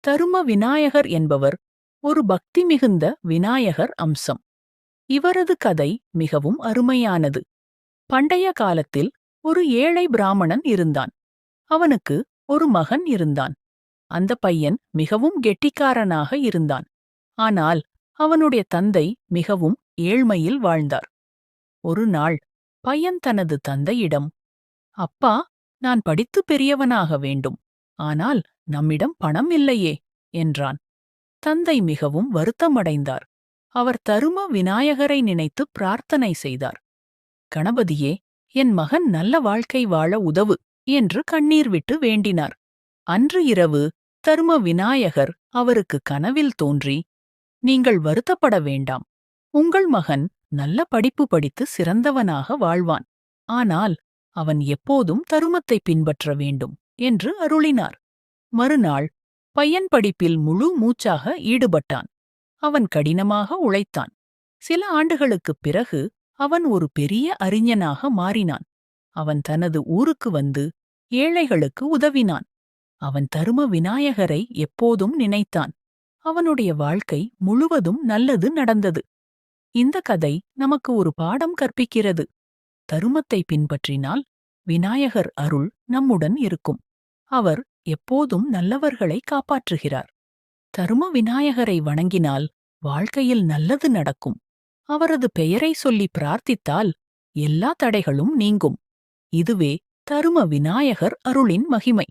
தரும விநாயகர் என்பவர் ஒரு பக்தி மிகுந்த விநாயகர் அம்சம். இவரது கதை மிகவும் அருமையானது. பண்டைய காலத்தில் ஒரு ஏழை பிராமணன் இருந்தான். அவனுக்கு ஒரு மகன் இருந்தான். அந்த பையன் மிகவும் கெட்டிக்காரனாக இருந்தான். ஆனால் அவனுடைய தந்தை மிகவும் ஏழ்மையில் வாழ்ந்தார். ஒரு நாள் பையன் தனது தந்தையிடம், அப்பா, நான் படித்து பெரியவனாக வேண்டும். ஆனால் நம்மிடம் பணம் இல்லையே என்றான். தந்தை மிகவும் வருத்தமடைந்தார். அவர் தரும விநாயகரை நினைத்து பிரார்த்தனை செய்தார். கணபதியே, என் மகன் நல்ல வாழ்க்கை வாழ உதவு என்று கண்ணீர் விட்டு வேண்டினார். அன்று இரவு தரும விநாயகர் அவருக்கு கனவில் தோன்றி, நீங்கள் வருத்தப்பட வேண்டாம். உங்கள் மகன் நல்ல படிப்பு படித்து சிறந்தவனாக வாழ்வான். ஆனால் அவன் எப்போதும் தருமத்தை பின்பற்ற வேண்டும் என்று அருளினார். மறுநாள் பையன் படிப்பில் முழு மூச்சாக ஈடுபட்டான். அவன் கடினமாக உழைத்தான். சில ஆண்டுகளுக்குப் பிறகு அவன் ஒரு பெரிய அறிஞனாக மாறினான். அவன் தனது ஊருக்கு வந்து ஏழைகளுக்கு உதவினான். அவன் தரும விநாயகரை எப்போதும் நினைத்தான். அவனுடைய வாழ்க்கை முழுவதும் நல்லது நடந்தது. இந்த கதை நமக்கு ஒரு பாடம் கற்பிக்கிறது. தருமத்தை பின்பற்றினால் விநாயகர் அருள் நம்முடன் இருக்கும். அவர் எப்போதும் நல்லவர்களை காப்பாற்றுகிறார். தரும விநாயகரை வணங்கினால் வாழ்க்கையில் நல்லது நடக்கும். அவரது பெயரை சொல்லி பிரார்த்தித்தால் எல்லா தடைகளும் நீங்கும். இதுவே தரும விநாயகர் அருளின் மகிமை.